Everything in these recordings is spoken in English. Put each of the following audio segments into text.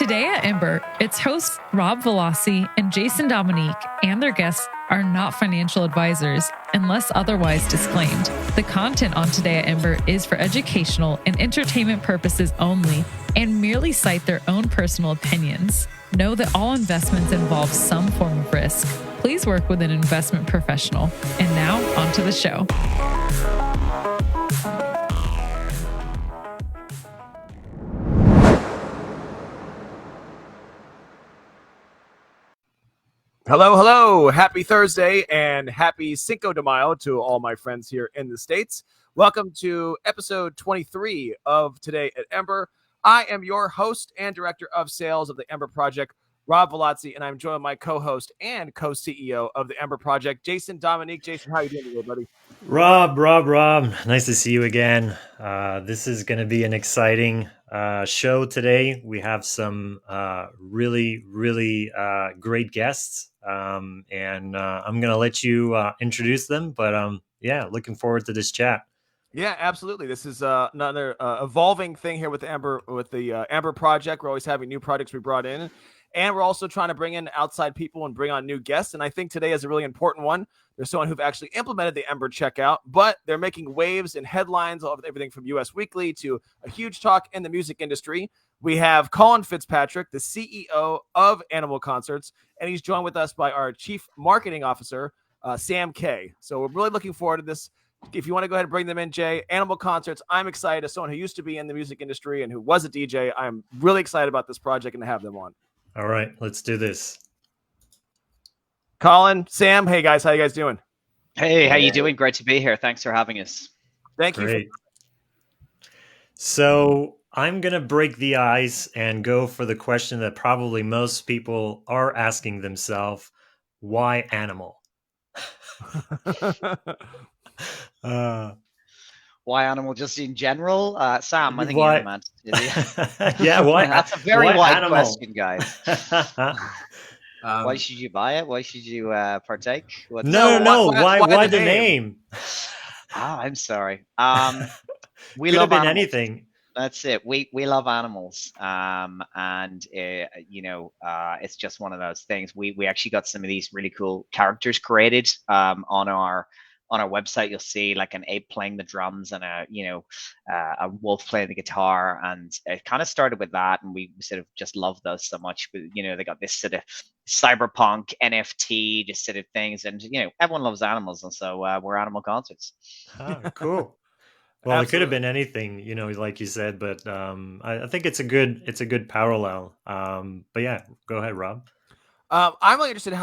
Today at Embr, its hosts Robb, Vallozzi, and Jason Dominique and their guests are not financial advisors unless otherwise disclaimed. The content on Today at Embr is for educational and entertainment purposes only and merely cite their own personal opinions. Know that all investments involve some form of risk. Please work with an investment professional. And now, on to the show. Hello. Happy Thursday and happy Cinco de Mayo to all my friends here in the States. Welcome to episode 23 of Today at Embr. I am your host and director of sales of the Embr Project, Robb Vallozzi, and I'm joined by my co-host and co-CEO of the Embr Project, Jason Dominique. Jason, how are you doing today, buddy? Rob. Nice to see you again. This is going to be an exciting show today. We have some really great guests, and I'm going to let you introduce them. But looking forward to this chat. Yeah, absolutely. This is another evolving thing here with the Embr Project. We're always having new projects we brought in. And we're also trying to bring in outside people and bring on new guests. And I think today is a really important one. There's someone who've actually implemented the Embr checkout, but they're making waves and headlines of everything from US Weekly to a huge talk in the music industry. We have Colin Fitzpatrick, the CEO of Animal Concerts, and he's joined with us by our Chief Marketing Officer, Sam K. So we're really looking forward to this. If you want to go ahead and bring them in, Jay, Animal Concerts, I'm excited. As someone who used to be in the music industry and who was a DJ, I'm really excited about this project and to have them on. All right, let's do this. Colin, Sam, hey guys, how you guys doing? Hey, how you doing? Great to be here. Thanks for having us. Thank you. So I'm going to break the ice and go for the question that probably most people are asking themselves. Why animal? Why animal just in general? Sam, I think you're the man. Yeah, why? That's a very wide question, guys. Why should you buy it? Why should you partake? No. Why the name? I'm sorry. We Could love have been anything. That's it. We love animals, and it's just one of those things. We actually got some of these really cool characters created on our website. You'll see like an ape playing the drums and a wolf playing the guitar, and it kind of started with that, and we sort of just love those so much. But they got this sort of cyberpunk NFT just sort of things, and everyone loves animals, and so we're Animal Concerts. Oh, cool. Well, It could have been anything, like you said, but I think it's a good parallel. But yeah, go ahead, Rob. I'm really interested in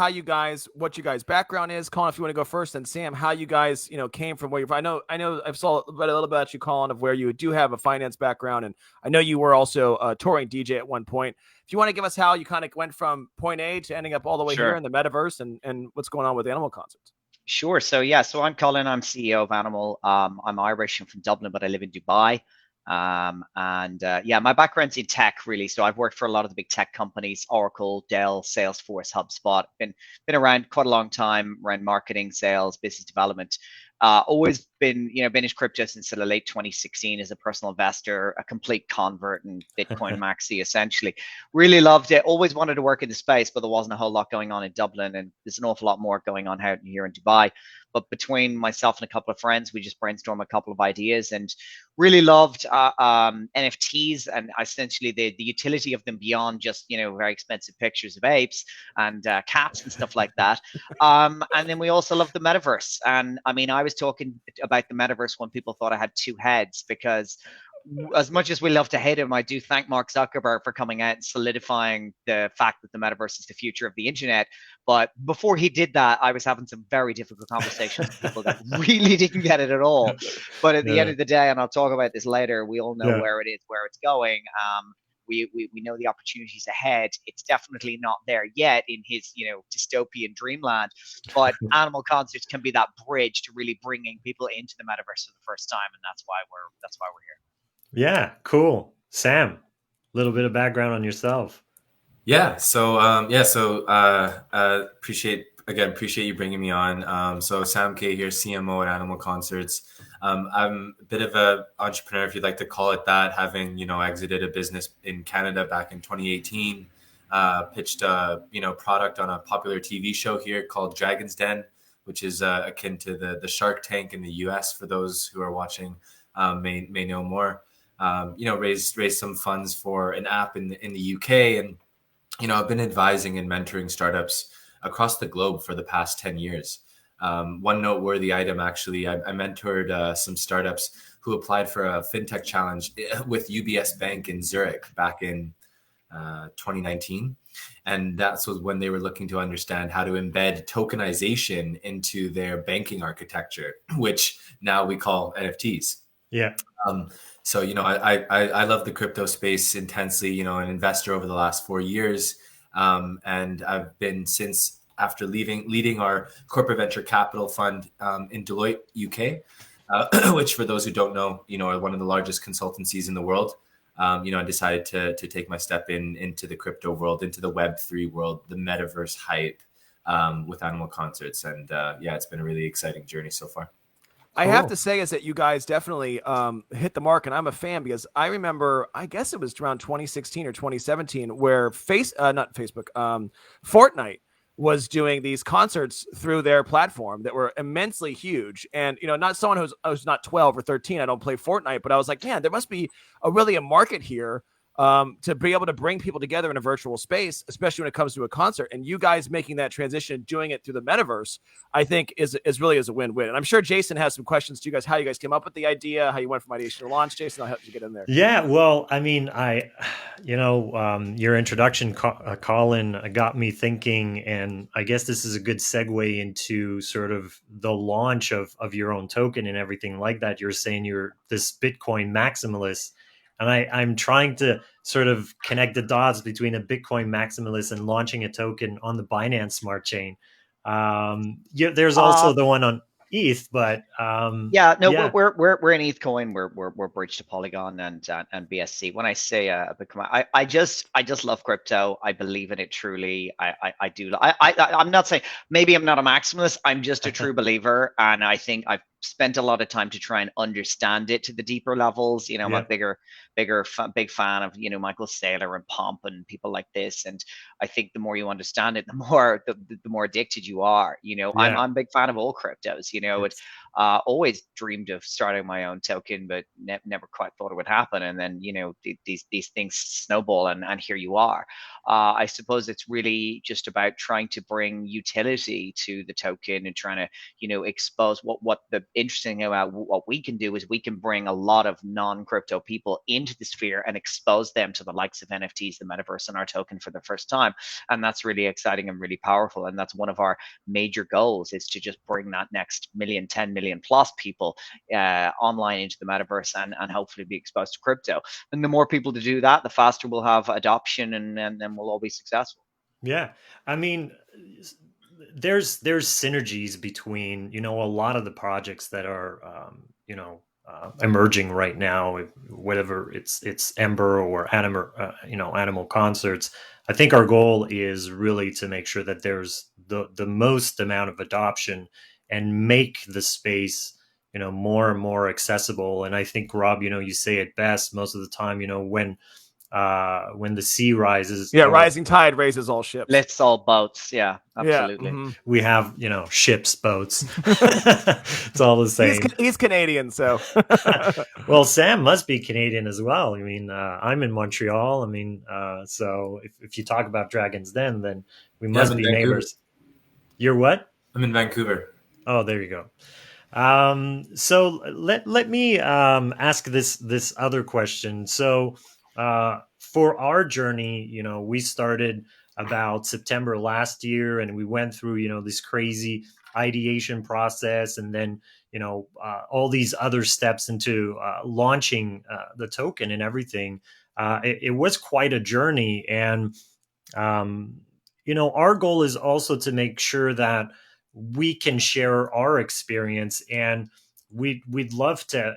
what you guys' background is. Colin, if you want to go first, and Sam, how you guys, came from where you're from. I know I've read a little bit about you, Colin, of where you do have a finance background, and I know you were also a touring DJ at one point. If you want to give us how you kind of went from point A to ending up all the way here in the metaverse, and what's going on with Animal Concerts. Sure. So I'm Colin. I'm CEO of Animal. I'm Irish. I'm from Dublin, but I live in Dubai. My background's in tech, really. So I've worked for a lot of the big tech companies: Oracle, Dell, Salesforce, HubSpot. Been around quite a long time around marketing, sales, business development. Always been in crypto since the late 2016 as a personal investor, a complete convert in Bitcoin maxi, essentially. Really loved it. Always wanted to work in the space, but there wasn't a whole lot going on in Dublin, and there's an awful lot more going on here in Dubai. But between myself and a couple of friends, we just brainstormed a couple of ideas and really loved NFTs and essentially the utility of them beyond just very expensive pictures of apes and cats and stuff like that. And then we also love the metaverse. And I mean, I was talking about the metaverse when people thought I had two heads, because as much as we love to hate him, I do thank Mark Zuckerberg for coming out and solidifying the fact that the metaverse is the future of the internet. But before he did that, I was having some very difficult conversations with people that really didn't get it at all. But at the end of the day, and I'll talk about this later, we all know where it is, where it's going. We know the opportunities ahead. It's definitely not there yet in his dystopian dreamland, but Animal Concerts can be that bridge to really bringing people into the metaverse for the first time, and that's why we're here. Yeah, cool. Sam, a little bit of background on yourself. Appreciate you bringing me on. So Sam K here, CMO at Animal Concerts. I'm a bit of a entrepreneur, if you'd like to call it that, having, exited a business in Canada back in 2018, pitched a, product on a popular TV show here called Dragon's Den, which is akin to the Shark Tank in the US. For those who are watching, may know more. Raised some funds for an app in the UK, and I've been advising and mentoring startups across the globe for the past 10 years. One noteworthy item, actually, I mentored some startups who applied for a fintech challenge with UBS Bank in Zurich back in 2019. And that was when they were looking to understand how to embed tokenization into their banking architecture, which now we call NFTs. Yeah. So, I love the crypto space intensely, an investor over the last 4 years. And I've been since after leading our corporate venture capital fund in Deloitte, UK, which for those who don't know, are one of the largest consultancies in the world. I decided to take my step into the crypto world, into the Web3 world, the metaverse hype with Animal Concerts. And it's been a really exciting journey so far. I have to say is that you guys definitely hit the mark, and I'm a fan because I remember, I guess it was around 2016 or 2017, where Fortnite was doing these concerts through their platform that were immensely huge. And, not someone who's not 12 or 13, I don't play Fortnite, but I was like, man, there must be really a market here to be able to bring people together in a virtual space, especially when it comes to a concert. And you guys making that transition, doing it through the metaverse, I think is really a win-win. And I'm sure Jason has some questions to you guys, how you guys came up with the idea, how you went from ideation to launch. Jason, I'll help you get in there. Yeah, well, I mean, your introduction, Colin, got me thinking, and I guess this is a good segue into sort of the launch of your own token and everything like that. You're saying you're this Bitcoin maximalist. And I'm trying to sort of connect the dots between a Bitcoin maximalist and launching a token on the Binance Smart Chain. There's also the one on ETH, but we're in ETH coin. We're bridged to Polygon and BSC. When I say Bitcoin, I just love crypto. I believe in it truly. I do. I'm not saying maybe I'm not a maximalist. I'm just a true believer, and I think I've spent a lot of time to try and understand it to the deeper levels. I'm a big fan of Michael Saylor and Pomp and people like this. And I think the more you understand it, the more addicted you are. I'm a big fan of all cryptos. Always dreamed of starting my own token, but never quite thought it would happen. And then these things snowball, and here you are. I suppose it's really just about trying to bring utility to the token and trying to expose what the interesting thing about what we can do is we can bring a lot of non-crypto people into the sphere and expose them to the likes of NFTs, the metaverse, and our token for the first time. And that's really exciting and really powerful. And that's one of our major goals, is to just bring that next 10 million plus people online into the metaverse and hopefully be exposed to crypto. And the more people to do that, the faster we'll have adoption, and then we'll all be successful. Yeah. I mean, there's synergies between a lot of the projects that are emerging right now, whatever it's Embr or Animal Concerts. I think our goal is really to make sure that there's the most amount of adoption and make the space more and more accessible. And I think, Rob, you say it best most of the time, when the sea rises. Rising tide raises all ships. Lifts all boats. Yeah, absolutely. Yeah, mm-hmm. We have, ships, boats. It's all the same. He's Canadian, so. Well, Sam must be Canadian as well. I mean, I'm in Montreal. I mean, so if you talk about Dragon's Den, then we must be neighbors. You're what? I'm in Vancouver. Oh, there you go. So let me ask this other question. So for our journey, we started about September last year, and we went through this crazy ideation process, and then all these other steps into launching the token and everything. It was quite a journey, and our goal is also to make sure that we can share our experience, and we'd love to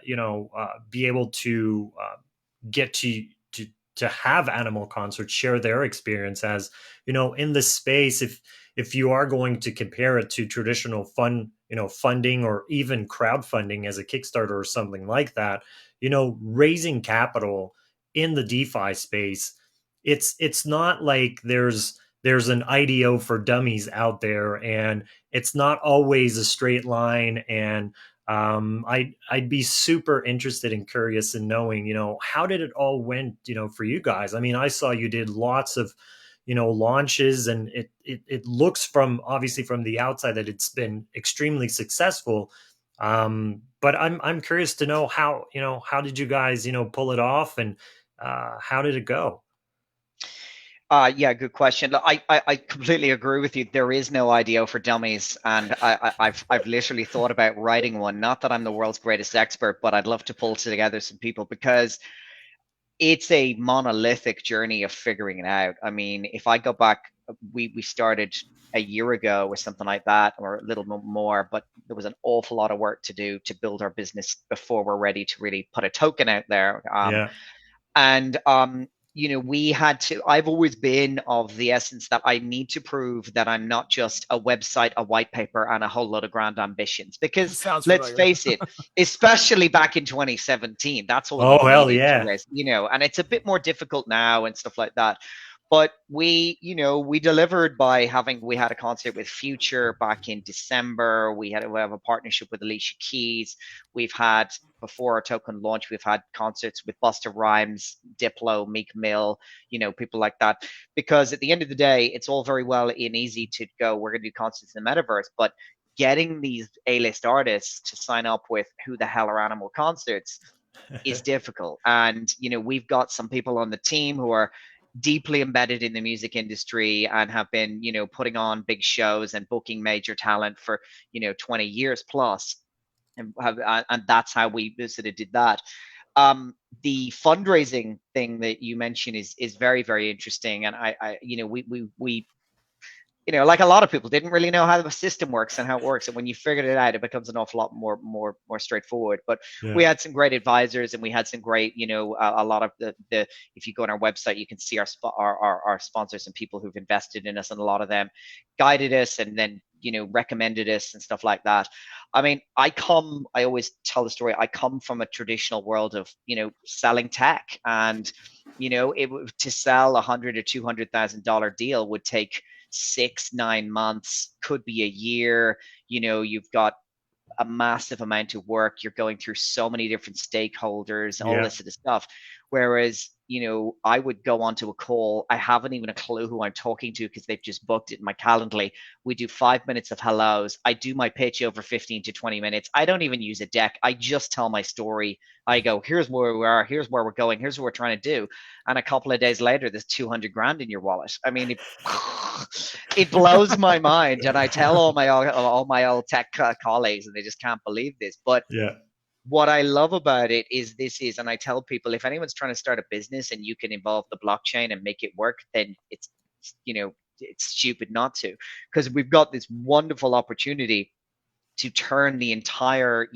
be able to get to to have animal concerts share their experience, as you know, in this space. If you are going to compare it to traditional funding or even crowdfunding as a Kickstarter or something like that, raising capital in the DeFi space, it's not like there's an IDO for dummies out there, and it's not always a straight line. And I'd be super interested and curious in knowing, how did it all went, for you guys? I mean, I saw you did lots of, launches, and it looks from obviously from the outside that it's been extremely successful. But I'm curious to know how did you guys, pull it off, and how did it go? Yeah, good question. Look, I completely agree with you. There is no IDO for dummies, and I've literally thought about writing one. Not that I'm the world's greatest expert, but I'd love to pull together some people, because it's a monolithic journey of figuring it out. I mean, if I go back, we started a year ago with something like that, or a little more, but there was an awful lot of work to do to build our business before we're ready to really put a token out there. Yeah. And we had to, I've always been of the essence that I need to prove that I'm not just a website, a white paper, and a whole lot of grand ambitions, because Sounds let's familiar. face it, especially back in 2017, that's all Oh, you hell needed yeah. to raise, and it's a bit more difficult now and stuff like that. But we delivered by we had a concert with Future back in December. We have a partnership with Alicia Keys. We've had, before our token launch, we've had concerts with Busta Rhymes, Diplo, Meek Mill, people like that. Because at the end of the day, it's all very well and easy to go, we're going to do concerts in the metaverse, but getting these A-list artists to sign up with Who the Hell Are Animal Concerts is difficult. And, we've got some people on the team who are deeply embedded in the music industry and have been, putting on big shows and booking major talent for, 20 years plus. And that's how we sort of did that. The fundraising thing that you mentioned is very, very interesting. And we like a lot of people didn't really know how the system works and how it works. And when you figured it out, it becomes an awful lot more straightforward. But Yeah. we had some great advisors, and we had some great, a lot of the if you go on our website, you can see our sponsors and people who've invested in us, and a lot of them guided us and then, recommended us and stuff like that. I mean, I always tell the story. I come from a traditional world of, selling tech, and, to sell $100,000 or $200,000 deal would take 6-9 months, could be a year. You've got a massive amount of work. You're going through so many different stakeholders, all this sort of stuff. Whereas, I would go onto a call. I haven't even a clue who I'm talking to because they've just booked it in my Calendly. We do 5 minutes of hellos. I do my pitch over 15 to 20 minutes. I don't even use a deck. I just tell my story. I go, here's where we are. Here's where we're going. Here's what we're trying to do. And a couple of days later, there's 200 grand in your wallet. I mean, it blows my mind. And I tell all my old tech colleagues, and they just can't believe this. But Yeah. what I love about it is and I tell people, if anyone's trying to start a business and you can involve the blockchain and make it work, then it's stupid not to, because we've got this wonderful opportunity to turn the entire,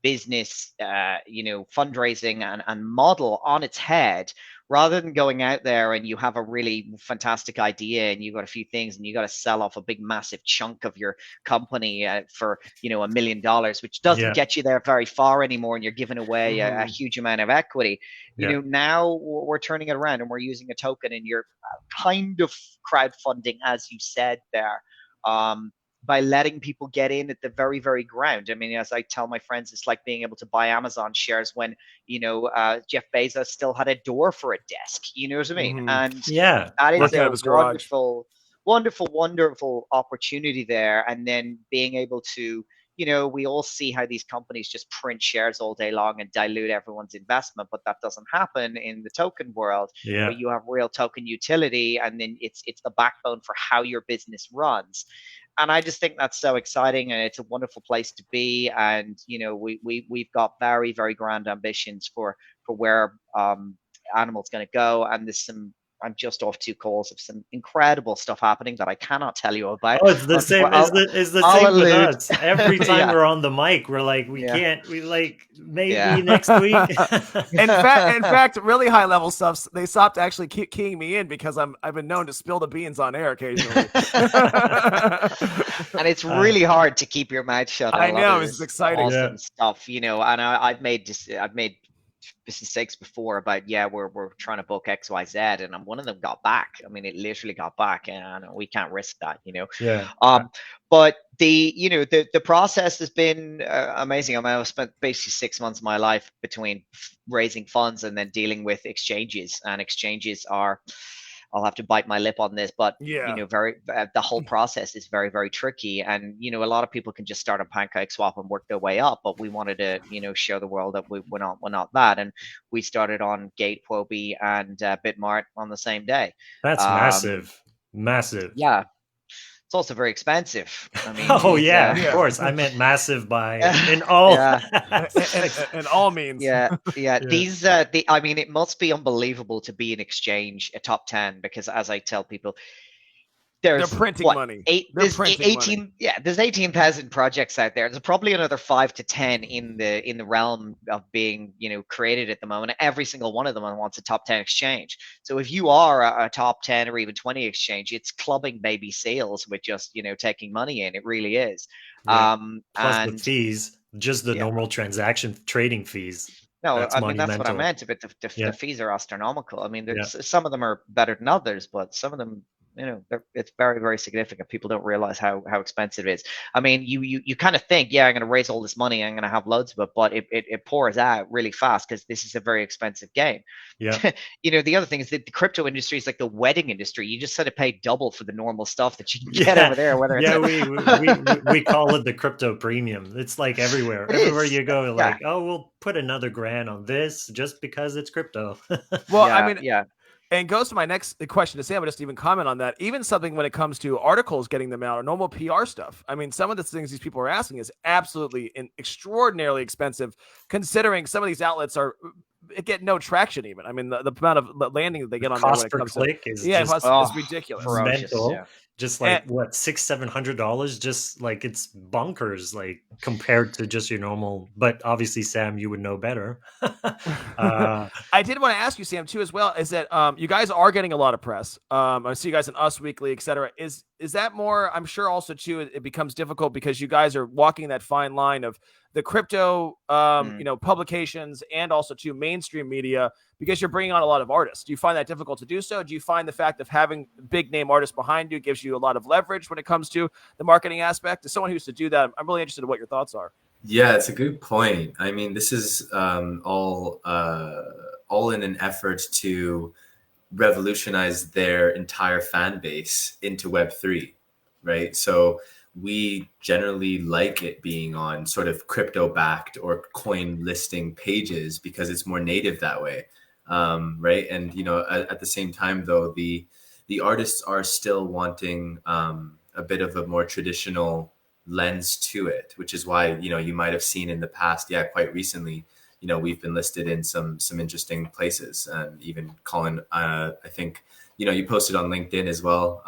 business, fundraising and model on its head, rather than going out there and you have a really fantastic idea and you've got a few things and you got to sell off a big massive chunk of your company for $1 million, which doesn't get you there very far anymore, and you're giving away a huge amount of equity. Now we're turning it around and we're using a token, and you're kind of crowdfunding, as you said there, by letting people get in at the very, very ground. I mean, as I tell my friends, it's like being able to buy Amazon shares when, Jeff Bezos still had a door for a desk. You know what I mean? And that is a wonderful, wonderful, wonderful opportunity there. And then being able to, we all see how these companies just print shares all day long and dilute everyone's investment, but that doesn't happen in the token world. But you have real token utility, and then it's the backbone for how your business runs. And I just think that's so exciting, and it's a wonderful place to be. And we've got very, very grand ambitions for where Animal's going to go. And there's some I'm just off 2 calls of some incredible stuff happening that I cannot tell you about. Oh, it's the same. It's the I'll same with allude. us. Every time Yeah. we're on the mic, we're like, we Yeah. can't. We like maybe Yeah. next week. In fact, really high level stuff. They stopped actually keying me in because I've been known to spill the beans on air occasionally. And it's really hard to keep your mouth shut. I know, it's exciting. Awesome stuff, you know. And I've made mistakes before about we're trying to book XYZ, and one of them got back. I mean, it literally got back, and we can't risk that, you know. Yeah. But the process has been amazing. I mean, I've spent basically 6 months of my life between raising funds and then dealing with exchanges, and exchanges are, I'll have to bite my lip on this, but you know, the whole process is very, very tricky. And you know, a lot of people can just start a pancake swap and work their way up, but we wanted to, you know, show the world that we're not that. And we started on Gate, Wobie, and Bitmart on the same day. That's massive. Yeah. It's also very expensive. I mean, of course. I meant massive in all in all means. Yeah. These I mean, it must be unbelievable to be an exchange, a top 10, because as I tell people, they're printing money. There's 18,000 projects out there. There's probably another 5 to 10 in the realm of being, you know, created at the moment. Every single one of them wants a top 10 exchange. So if you are a top 10 or even 20 exchange, it's clubbing baby sales with just, you know, taking money in. It really is. Plus the fees, just the normal transaction trading fees. No, I mean, that's what I meant. But the fees are astronomical. I mean, some of them are better than others, but some of them, you know, it's very, very significant. People don't realize how expensive it is. I mean, you kind of think, I'm going to raise all this money, I'm going to have loads of it, but it pours out really fast because this is a very expensive game. Yeah. You know, the other thing is that the crypto industry is like the wedding industry. You just sort of pay double for the normal stuff that you can get over there. Whether we call it the crypto premium. It's like everywhere. Everywhere you go, like, oh, we'll put another grand on this just because it's crypto. Well, I mean, and goes to my next question to Sam, but just even comment on that. Even something when it comes to articles, getting them out, or normal PR stuff. I mean, some of the things these people are asking is absolutely extraordinarily expensive, considering some of these outlets get no traction even. I mean, the amount of landing that they get on there when it comes to is it's ridiculous. Mental. Just like $600-700, just like it's bonkers, like compared to just your normal. But obviously, Sam, you would know better. I did want to ask you, Sam, too, as well, is that you guys are getting a lot of press. I see you guys in Us Weekly, etc. Is that more? I'm sure also too, it becomes difficult because you guys are walking that fine line of the crypto, you know, publications and also to mainstream media, because you're bringing on a lot of artists. Do you find that difficult to do so? Do you find the fact of having big name artists behind you gives you a lot of leverage when it comes to the marketing aspect? As someone who used to do that, I'm really interested in what your thoughts are. Yeah, it's a good point. I mean, this is all in an effort to revolutionize their entire fan base into Web3, right? So we generally like it being on sort of crypto backed or coin listing pages because it's more native that way. Right. And, you know, at the same time, though, the artists are still wanting a bit of a more traditional lens to it, which is why, you know, you might have seen in the past, quite recently, you know, we've been listed in some interesting places, and even Colin, I think, you know, you posted on LinkedIn as well,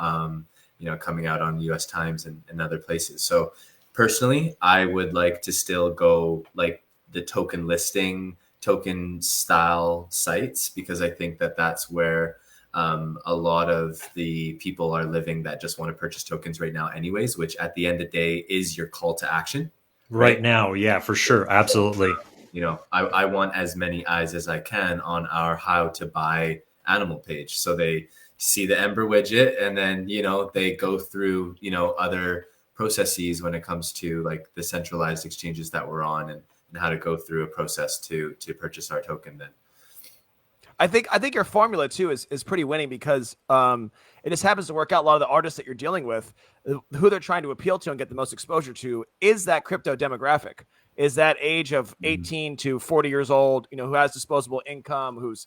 you know, coming out on US Times and other places. So personally, I would like to still go like the token listing, token style sites, because I think that that's where a lot of the people are living that just want to purchase tokens right now anyways, which at the end of the day is your call to action. Right now. Yeah, for sure. Absolutely. You know, I want as many eyes as I can on our how to buy animal page. So they see the Embr widget and then, you know, they go through, you know, other processes when it comes to like the centralized exchanges that we're on and how to go through a process to purchase our token then. I think your formula too is pretty winning because it just happens to work out. A lot of the artists that you're dealing with, who they're trying to appeal to and get the most exposure to, is that crypto demographic, is that age of 18 to 40 years old, you know, who has disposable income, who's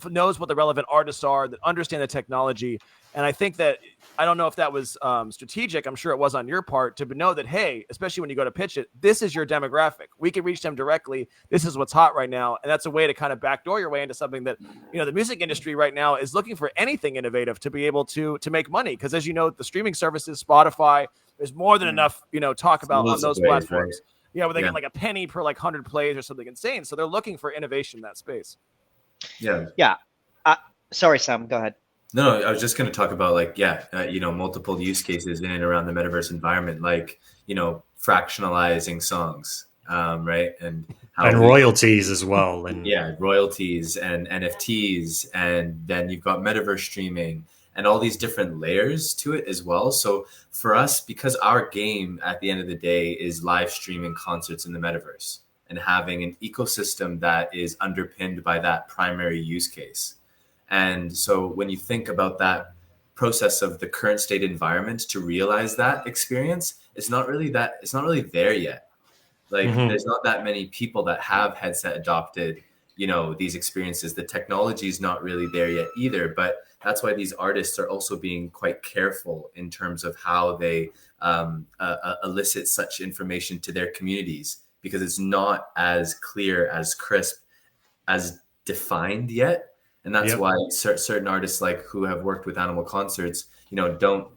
knows what the relevant artists are, that understand the technology. And I think that, I don't know if that was strategic. I'm sure it was on your part to know that, hey, especially when you go to pitch it, this is your demographic. We can reach them directly. This is what's hot right now. And that's a way to kind of backdoor your way into something that, the music industry right now is looking for anything innovative to be able to make money. Because as you know, the streaming services, Spotify, there's more than enough, talk about on those platforms. Right? Yeah, where they get like a penny per like 100 plays or something insane. So they're looking for innovation in that space. Yeah. Sorry, Sam, go ahead. No, I was just going to talk about multiple use cases in and around the metaverse environment, like, fractionalizing songs, right? And royalties as well. And royalties and NFTs. And then you've got metaverse streaming and all these different layers to it as well. So for us, because our game at the end of the day is live streaming concerts in the metaverse and having an ecosystem that is underpinned by that primary use case. And so when you think about that process of the current state environment to realize that experience, it's not really there yet. Like there's not that many people that have headset adopted, these experiences. The technology is not really there yet either, but that's why these artists are also being quite careful in terms of how they elicit such information to their communities, because it's not as clear, as crisp, as defined yet. And that's why certain artists who have worked with Animal Concerts, don't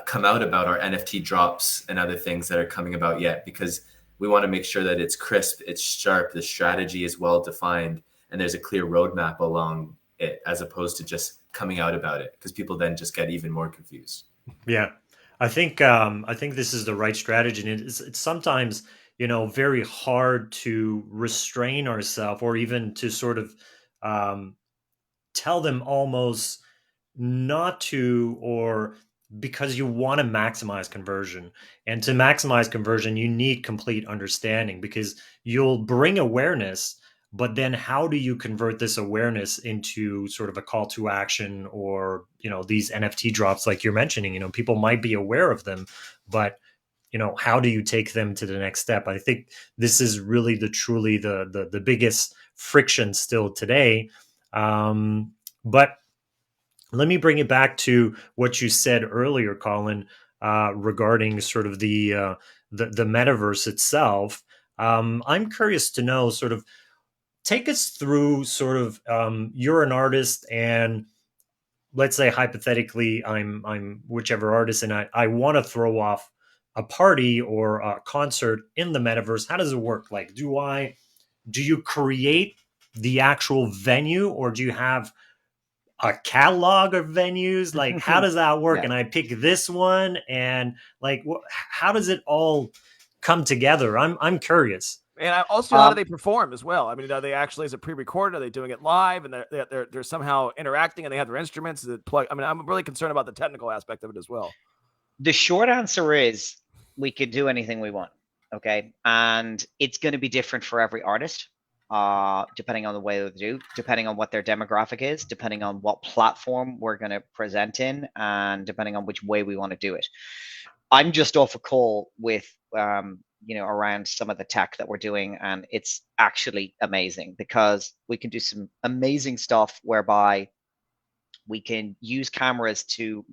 come out about our NFT drops and other things that are coming about yet, because we want to make sure that it's crisp, it's sharp, the strategy is well defined, and there's a clear roadmap along it, as opposed to just coming out about it, because people then just get even more confused. Yeah, I think this is the right strategy, and it's sometimes very hard to restrain ourselves, or even to sort of tell them almost not to, or because you want to maximize conversion. And to maximize conversion, you need complete understanding, because you'll bring awareness, but then how do you convert this awareness into sort of a call to action, or, these NFT drops like you're mentioning, people might be aware of them, but how do you take them to the next step? I think this is really the biggest friction still today. But let me bring it back to what you said earlier, Colin, regarding sort of the metaverse itself. I'm curious to know, sort of, take us through sort of, you're an artist, and let's say hypothetically I'm whichever artist, and I want to throw off a party or a concert in the metaverse. How does it work? Like, do you create the actual venue, or do you have a catalog of venues? Like, how does that work? And I pick this one, and how does it all come together? I'm curious. And also, how do they perform as well? I mean, are they actually, is it pre-recorded? Are they doing it live, and they're somehow interacting, and they have their instruments that plug? I mean, I'm really concerned about the technical aspect of it as well. The short answer is we could do anything we want. Okay. And it's going to be different for every artist, depending on the way they do, depending on what their demographic is, depending on what platform we're going to present in, and depending on which way we want to do it. I'm just off a call with, around some of the tech that we're doing, and it's actually amazing, because we can do some amazing stuff whereby we can use cameras to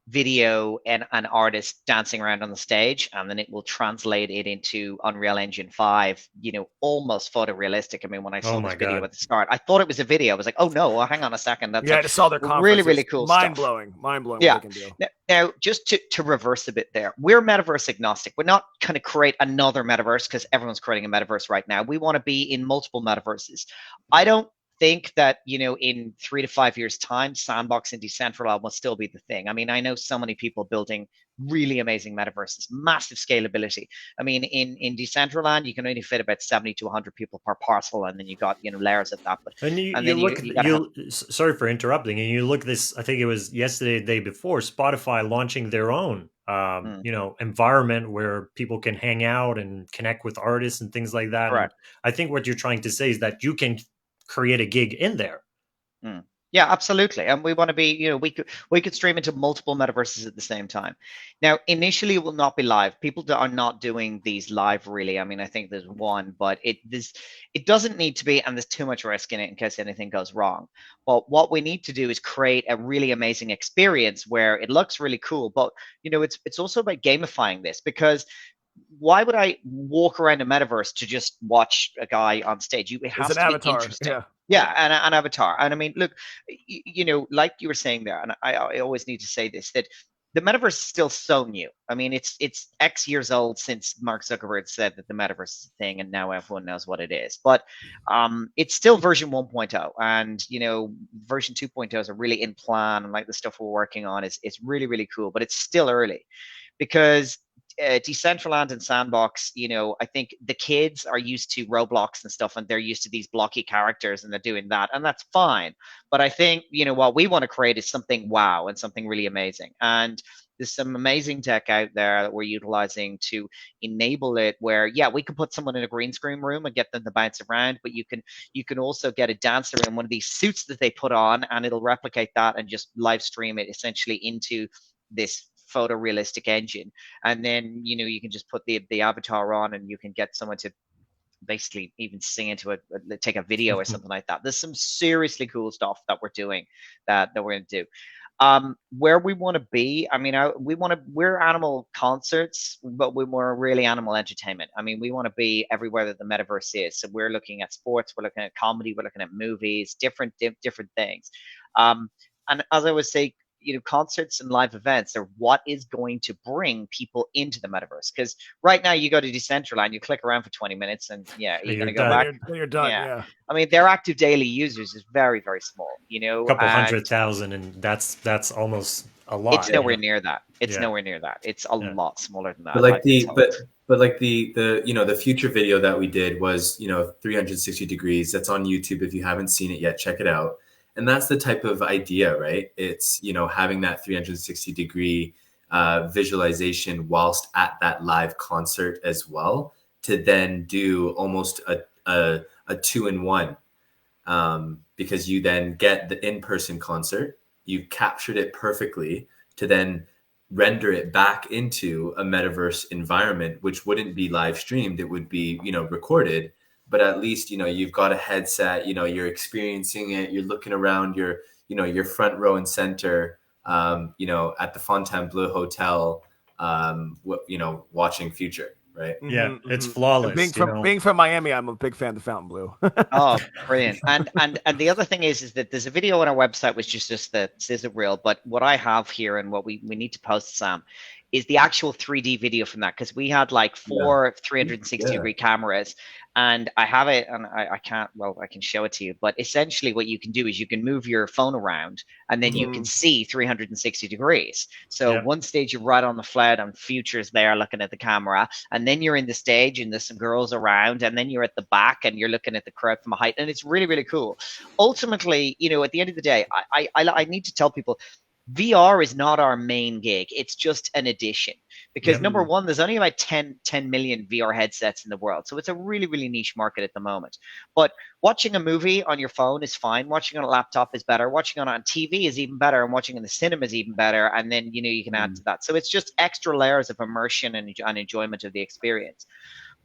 video an artist dancing around on the stage, and then it will translate it into Unreal Engine 5, almost photorealistic. I mean, when I saw this video at the start, I thought it was a video. I was like, oh no, well, hang on a second. That's I just saw their conference. Really, really cool mind stuff. Mind blowing Yeah. What they can do. Now, just to reverse a bit there, we're metaverse agnostic. We're not going to create another metaverse, because everyone's creating a metaverse right now. We want to be in multiple metaverses. I don't think that in 3 to 5 years time, sandbox and decentralized will still be the thing. I mean, I know so many people building really amazing metaverses, massive scalability. I mean, in Decentraland, you can only fit about 70 to 100 people per parcel, and then you got layers of that. But sorry for interrupting. And you look at this, I think it was yesterday, the day before, Spotify launching their own environment where people can hang out and connect with artists and things like that. Correct. I think what you're trying to say is that you can create a gig in there. Yeah, absolutely. And we want to be, we could stream into multiple metaverses at the same time. Now, initially, it will not be live. People are not doing these live, really. I mean, I think there's one, but it doesn't need to be, and there's too much risk in it in case anything goes wrong. But what we need to do is create a really amazing experience where it looks really cool. But it's also about gamifying this, because why would I walk around a metaverse to just watch a guy on stage? It has It's an to be avatar. interesting. Yeah. Yeah, an avatar. And I mean, look, like you were saying there, and I always need to say this, that the metaverse is still so new. I mean, it's X years old since Mark Zuckerberg said that the metaverse is a thing, and now everyone knows what it is. But it's still version 1.0, and version 2.0 is really in plan, and like the stuff we're working on is really, really cool. But it's still early, because Decentraland and Sandbox, I think the kids are used to Roblox and stuff, and they're used to these blocky characters, and they're doing that, and that's fine. But I think, what we want to create is something wow and something really amazing. And there's some amazing tech out there that we're utilizing to enable it, where, yeah, we can put someone in a green screen room and get them to bounce around, but you can also get a dancer in one of these suits that they put on, and it'll replicate that and just live stream it essentially into this photorealistic engine. And then you can just put the avatar on, and you can get someone to basically even sing into it, take a video or something like that. There's some seriously cool stuff that we're doing that we're going to do. Where we want to be, I mean, we're animal concerts, but we're really animal entertainment. I mean, we want to be everywhere that the metaverse is. So we're looking at sports, we're looking at comedy, we're looking at movies, different things. And as I was saying, concerts and live events are what is going to bring people into the metaverse. Because right now you go to Decentraland, you click around for 20 minutes, and you're going to go back. You're done. Yeah. I mean, their active daily users is very, very small. A couple 100,000, and that's almost a lot. It's nowhere near that. It's nowhere near that. It's a lot smaller than that. But the future video that we did was 360 degrees. That's on YouTube. If you haven't seen it yet, check it out. And that's the type of idea, right? It's, having that 360 degree visualization whilst at that live concert as well, to then do almost a 2-in-1, because you then get the in-person concert, you captured it perfectly, to then render it back into a metaverse environment, which wouldn't be live streamed. It would be, recorded. But at least, you've got a headset, you're experiencing it, you're looking around your front row and center, at the Fontainebleau Hotel, watching Future, right? Yeah, it's flawless. Being from Miami, I'm a big fan of the Fontainebleau. Oh, brilliant. And the other thing is that there's a video on our website, which is just the sizzle reel. But what I have here, and what we need to post, Sam, is the actual 3D video from that, because we had like 4 360 degree cameras, and I have it, and I can show it to you. But essentially what you can do is you can move your phone around, and then you can see 360 degrees. So one stage you're right on the flood, and Future's there looking at the camera, and then you're in the stage and there's some girls around, and then you're at the back and you're looking at the crowd from a height, and it's really, really cool. Ultimately, at the end of the day, I need to tell people, VR is not our main gig. It's just an addition, because number one, there's only about 10 million VR headsets in the world. So it's a really, really niche market at the moment. But watching a movie on your phone is fine. Watching on a laptop is better. Watching on TV is even better. And watching in the cinema is even better. And then, you can add to that. So it's just extra layers of immersion and enjoyment of the experience.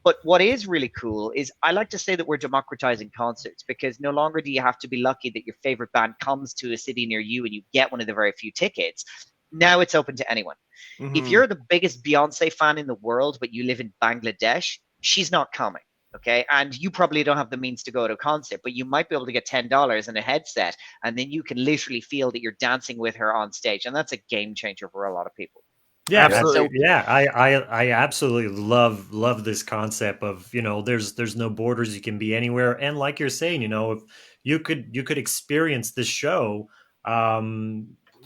But what is really cool is, I like to say that we're democratizing concerts, because no longer do you have to be lucky that your favorite band comes to a city near you and you get one of the very few tickets. Now it's open to anyone. If you're the biggest Beyonce fan in the world, but you live in Bangladesh, she's not coming. Okay. And you probably don't have the means to go to a concert, but you might be able to get $10 and a headset, and then you can literally feel that you're dancing with her on stage. And that's a game changer for a lot of people. Yeah, absolutely. I absolutely love this concept of, there's no borders, you can be anywhere. And like you're saying, if you could experience this show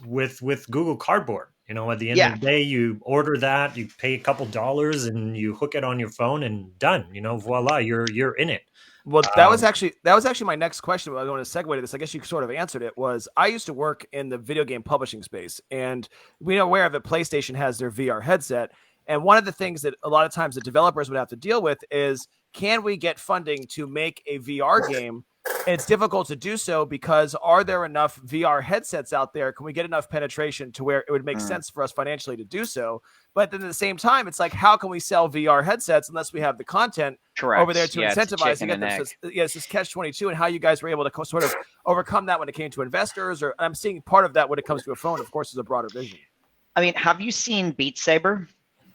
with Google Cardboard. At the end of the day, you order that, you pay a couple dollars, and you hook it on your phone, and done. Voila, you're in it. Well, that was actually my next question. I want to segue to this. I guess you sort of answered it. Was I used to work in the video game publishing space, and we know aware that PlayStation has their VR headset. And one of the things that a lot of times the developers would have to deal with is, can we get funding to make a VR game it's difficult to do so because are there enough VR headsets out there? Can we get enough penetration to where it would make sense for us financially to do so? But then at the same time, it's like, how can we sell VR headsets unless we have the content over there to incentivize to get them? So it's this catch-22, and how you guys were able to sort of overcome that when it came to investors, or I'm seeing part of that when it comes to a phone, of course, is a broader vision. I mean, have you seen Beat Saber?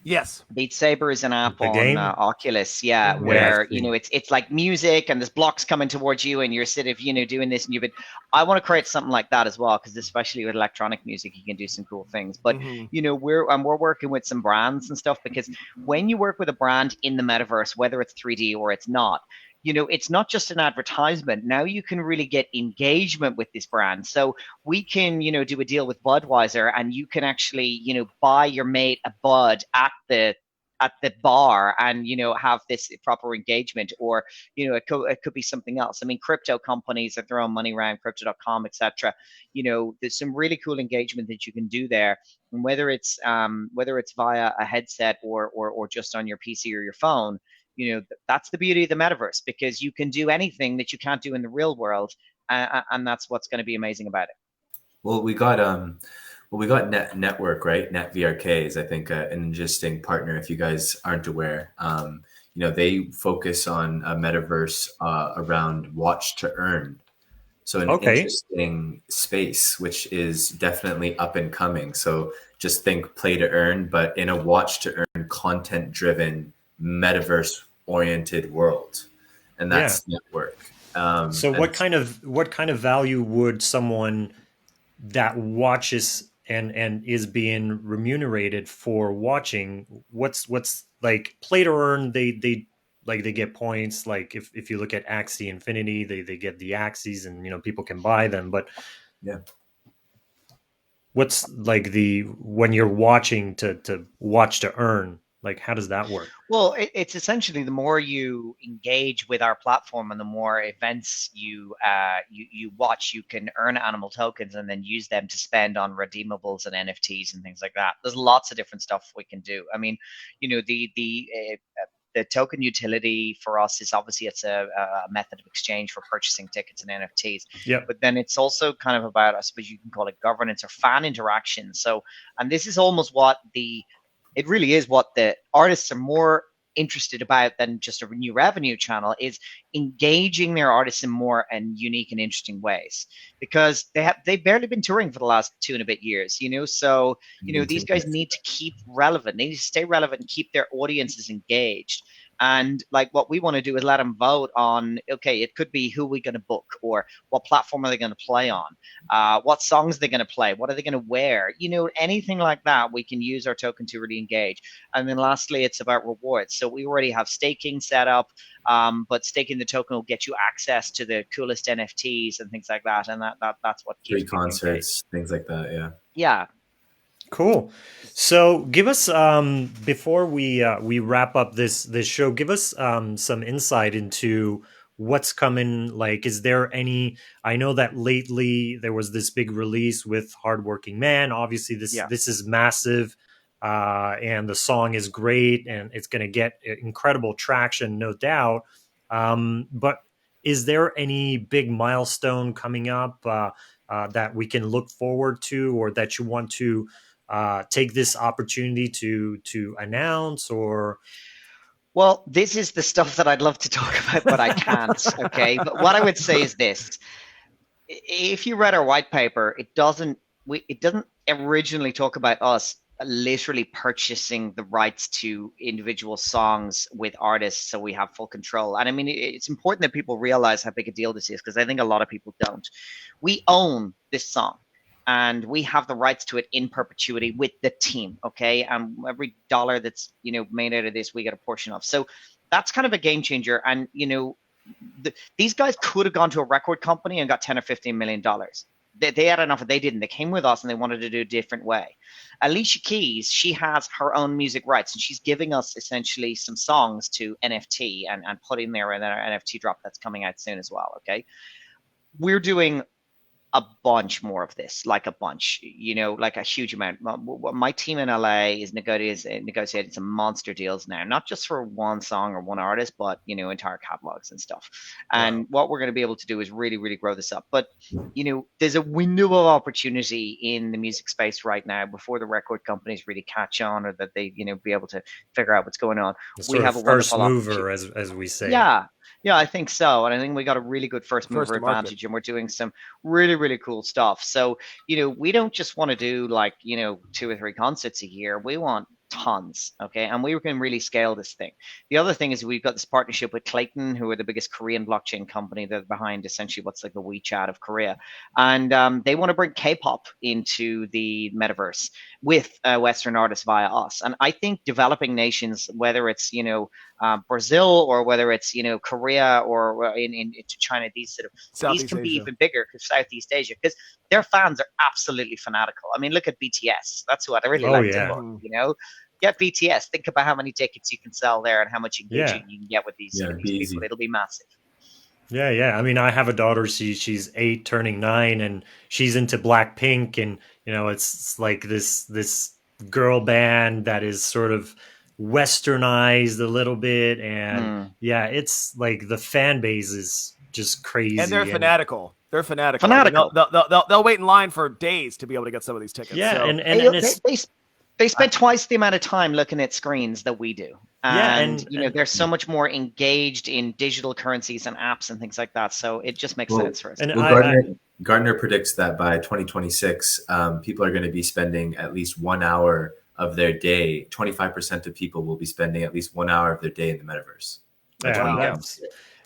Yes. Beat Saber is an app on Oculus, where it's like music and there's blocks coming towards you and you're sort of doing this, and I want to create something like that as well, because especially with electronic music you can do some cool things. But we're working with some brands and stuff, because when you work with a brand in the metaverse, whether it's 3D or it's not, it's not just an advertisement. Now you can really get engagement with this brand. So we can, do a deal with Budweiser, and you can actually, buy your mate a Bud at the bar and, have this proper engagement. Or, it could be something else. I mean, crypto companies are throwing money around, crypto.com, etc. There's some really cool engagement that you can do there. And whether it's via a headset or just on your PC or your phone, that's the beauty of the metaverse, because you can do anything that you can't do in the real world, and that's what's going to be amazing about it. Well, we got Network, right? NetVRK is, I think, an interesting partner. If you guys aren't aware, they focus on a metaverse around watch to earn. So an interesting space, which is definitely up and coming. So just think play to earn, but in a watch to earn, content driven, metaverse oriented world, and that's Network. So what kind of value would someone that watches and is being remunerated for watching, what's like play to earn? They get points. Like if you look at Axie Infinity, they get the Axies, and people can buy them. But what's like when you're watching to watch to earn? Like, how does that work? Well, it's essentially the more you engage with our platform and the more events you watch, you can earn animal tokens and then use them to spend on redeemables and NFTs and things like that. There's lots of different stuff we can do. I mean, the token utility for us is obviously it's a method of exchange for purchasing tickets and NFTs. Yeah. But then it's also kind of about, I suppose you can call it governance or fan interaction. So, and this is almost it really is what the artists are more interested about than just a new revenue channel, is engaging their artists in more and unique and interesting ways, because they've barely been touring for the last 2 and a bit years, so these guys need to keep relevant. They need to stay relevant and keep their audiences engaged. And like what we want to do is let them vote on, okay, it could be who we're going to book, or what platform are they going to play on, what songs they're going to play, what are they going to wear, anything like that. We can use our token to really engage. And then lastly, it's about rewards. So we already have staking set up, but staking the token will get you access to the coolest NFTs and things like that. And that's what keeps free concerts, things like that. Yeah. Cool. So give us before we wrap up this show, give us some insight into what's coming. Like, is there any? I know that lately there was this big release with Hardworking Man. Obviously, this is massive, and the song is great, and it's going to get incredible traction, no doubt. But is there any big milestone coming up that we can look forward to, or that you want to take this opportunity to announce? Or well, this is the stuff that I'd love to talk about, but I can't. Okay, but what I would say is this: if you read our white paper, it doesn't originally talk about us literally purchasing the rights to individual songs with artists, so we have full control. And I mean, it's important that people realize how big a deal this is, because I think a lot of people don't. We own this song, and we have the rights to it in perpetuity with the team, okay? And every dollar that's, made out of this, we get a portion of. So that's kind of a game changer. And, these guys could have gone to a record company and got $10 or $15 million. They had enough, they didn't. They came with us and they wanted to do a different way. Alicia Keys, she has her own music rights, and she's giving us essentially some songs to NFT and put in there in our NFT drop that's coming out soon as well, okay? We're doing a bunch more of this, like a bunch, like a huge amount. My team in LA is negotiating some monster deals now, not just for one song or one artist, but entire catalogs and stuff. And what we're going to be able to do is really, really grow this up. But there's a window of opportunity in the music space right now before the record companies really catch on, or that they be able to figure out what's going on. We have a first mover, as we say. Yeah, I think so. And I think we got a really good first mover advantage, and we're doing some really, really cool stuff. So, we don't just want to do 2 or 3 concerts a year. We want tons. Okay. And we can really scale this thing. The other thing is we've got this partnership with Clayton, who are the biggest Korean blockchain company. They're behind essentially what's like the WeChat of Korea. And they want to bring K-pop into the metaverse with Western artists via us. And I think developing nations, whether it's, Brazil, or whether it's, Korea, or into China, these can be even bigger, because Southeast Asia, because their fans are absolutely fanatical. I mean, look at BTS. That's what I really like to look, Get BTS. Think about how many tickets you can sell there and how much engagement you can get with these people. It'll be massive. Yeah. I mean, I have a daughter. She's 8, turning 9, and she's into Blackpink, and it's like this girl band that is sort of westernized a little bit, and it's like the fan base is just crazy, and they're fanatical. They're fanatical. They'll wait in line for days to be able to get some of these tickets. Yeah, so. and they spend twice the amount of time looking at screens that we do. And they're so much more engaged in digital currencies and apps and things like that. So it just makes sense for us. And Gartner predicts that by 2026, people are going to be spending at least 1 hour of their day. 25% of people will be spending at least 1 hour of their day in the metaverse.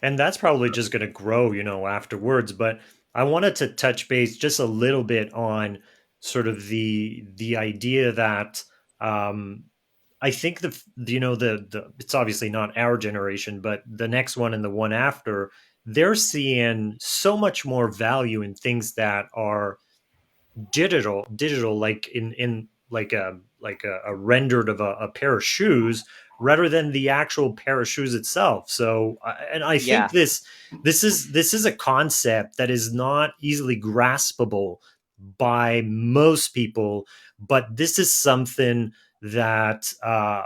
And that's probably just going to grow, afterwards. But I wanted to touch base just a little bit on sort of the idea that I think the it's obviously not our generation, but the next one and the one after, they're seeing so much more value in things that are digital, like in like a rendered of a pair of shoes, rather than the actual pair of shoes itself. So, and I think this is a concept that is not easily graspable by most people, but this is something that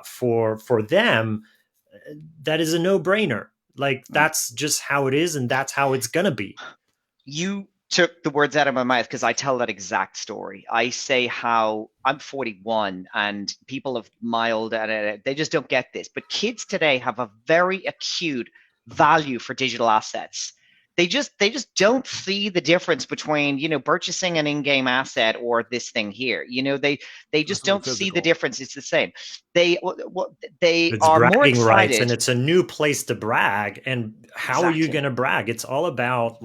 for them, that is a no-brainer. Like, that's just how it is, and that's how it's gonna be. You took the words out of my mouth, because I tell that exact story. I say how I'm 41 and people have mild and they just don't get this. But kids today have a very acute value for digital assets. They just don't see the difference between, purchasing an in-game asset or this thing here. They just don't see the difference. It's the same. They are more excited. Rights, and it's a new place to brag. And how are you going to brag? It's all about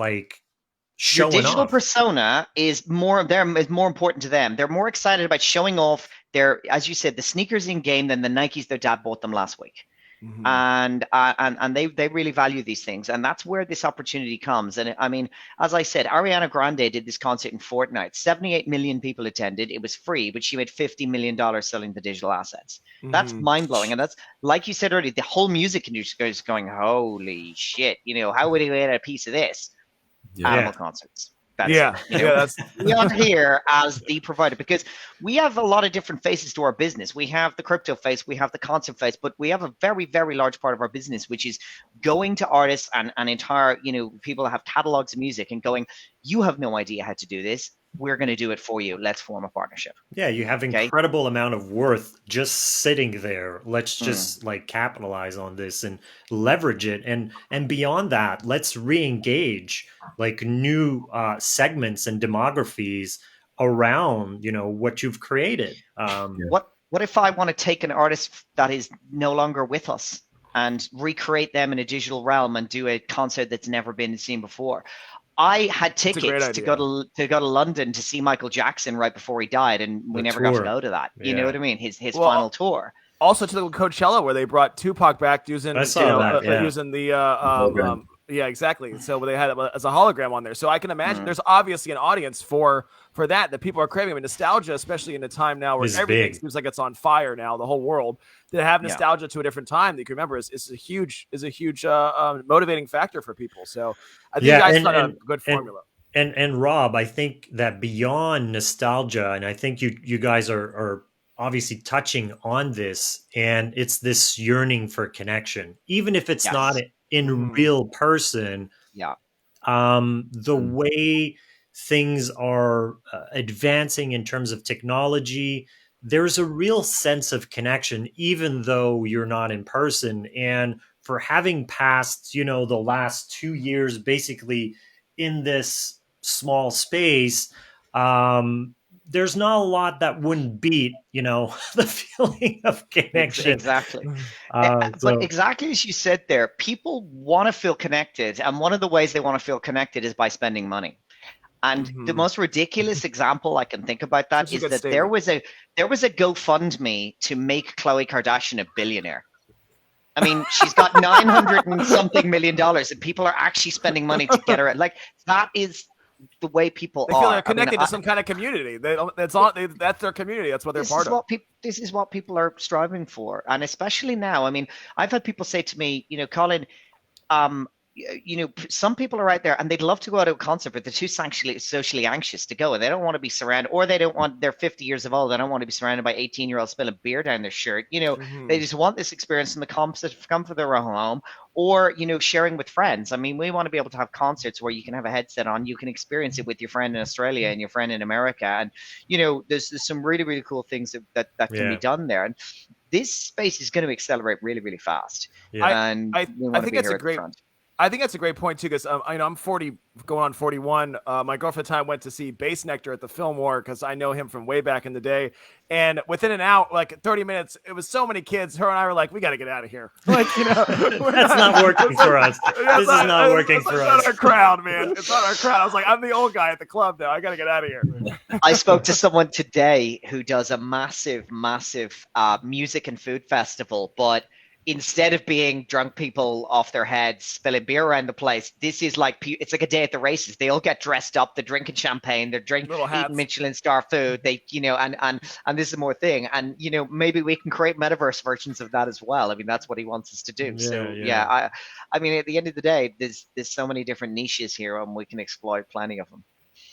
showing your digital off. Persona is more important to them. They're more excited about showing off their, as you said, the sneakers in game than the Nikes their dad bought them last week. Mm-hmm. And they really value these things, and that's where this opportunity comes. And I mean, as I said, Ariana Grande did this concert in Fortnite. 78 million people attended. It was free, but she made $50 million selling the digital assets. Mm-hmm. That's mind blowing, and that's, like you said earlier, the whole music industry is going, holy shit! How would we get a piece of this? Animal concerts. That's we are here as the provider, because we have a lot of different faces to our business. We have the crypto face, we have the concert face, but we have a very, very large part of our business, which is going to artists and entire, people that have catalogs of music and going, you have no idea how to do this. We're going to do it for you. Let's form a partnership. Yeah, you have incredible amount of worth just sitting there. Let's just capitalize on this and leverage it. And beyond that, let's re-engage new segments and demographies around, what you've created. What if I want to take an artist that is no longer with us and recreate them in a digital realm and do a concert that's never been seen before? I had tickets to go to London to see Michael Jackson right before he died, and we never got to go to that. You know what I mean? His final tour. Also to the Coachella, where they brought Tupac back using using the exactly. So they had it as a hologram on there. So I can imagine there's obviously an audience for that people are craving. I mean, nostalgia, especially in a time now where everything seems like it's on fire now, the whole world. To have nostalgia to a different time that you can remember is a huge motivating factor for people. So I think you guys found a good formula. And Rob, I think that beyond nostalgia, and I think you guys are obviously touching on this, and it's this yearning for connection, even if it's not Yes. in real person. Yeah. The way things are advancing in terms of technology, there's a real sense of connection, even though you're not in person. And for having passed, the last 2 years basically in this small space, there's not a lot that wouldn't beat, the feeling of connection. Exactly. So, But exactly as you said there, people want to feel connected. And one of the ways they want to feel connected is by spending money. And the most ridiculous example I can think about that is that there was a GoFundMe to make Khloe Kardashian a billionaire. I mean, she's got $900 and something million, and people are actually spending money to get her. Like, that is the way people they feel they're connected to some kind of community. That's their community. That's what they're part of. This is what people are striving for, and especially now. I mean, I've had people say to me, Colin, some people are out there and they'd love to go to a concert, but they're too socially anxious to go, and they don't want to be surrounded, or they don't want. They're 50 years of old. They don't want to be surrounded by 18-year-olds spilling beer down their shirt. They just want this experience in the comfort of their own home, or sharing with friends. I mean, we want to be able to have concerts where you can have a headset on, you can experience it with your friend in Australia and your friend in America, and there's some really, really cool things that can be done there. And this space is going to accelerate really, really fast. And I think that's a great. I think that's a great point too, because I'm 40, going on 41. My girlfriend at the time went to see Bass Nectar at the Fillmore because I know him from way back in the day. And within an hour, like 30 minutes, it was so many kids. Her and I were like, "We got to get out of here." Like, that's not working for us. This is not working for us. It's not our crowd, man. It's not our crowd. I was like, I'm the old guy at the club now. I got to get out of here. I spoke to someone today who does a massive music and food festival, but instead of being drunk people off their heads spilling beer around the place, this is like, it's like a day at the races. They all get dressed up, they're drinking champagne, they're eating Michelin star food, they and this is more thing, and maybe we can create metaverse versions of that as well. I mean, that's what he wants us to do. I mean, at the end of the day, there's so many different niches here, and we can exploit plenty of them.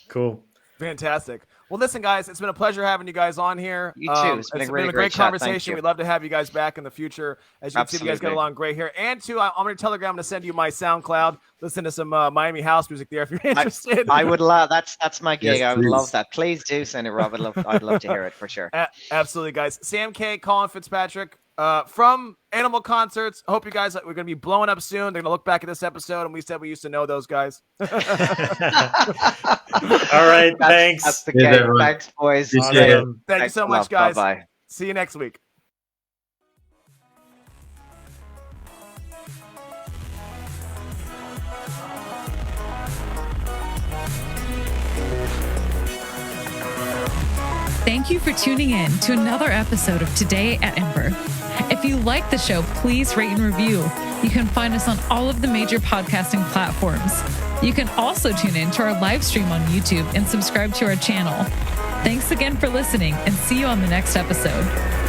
Cool. Fantastic. Well, listen, guys, it's been a pleasure having you guys on here. You too. It's been a really great conversation. We'd love to have you guys back in the future. As you can see, you guys get along great here. And too, I'm going to Telegram to send you my SoundCloud. Listen to some Miami house music there if you're interested. I would love that's my gig. Yes, I would love that. Please do send it, Rob. I'd love to hear it for sure. Absolutely, guys. Sam K, Colin Fitzpatrick. From Animal Concerts. I hope you guys, we're going to be blowing up soon. They're going to look back at this episode, and we said we used to know those guys. All right, thanks. That's the game. Thanks, boys. Awesome. Thank you so much, guys. Bye-bye. See you next week. Thank you for tuning in to another episode of Today at Embr. If you like the show, please rate and review. You can find us on all of the major podcasting platforms. You can also tune in to our live stream on YouTube and subscribe to our channel. Thanks again for listening, and see you on the next episode.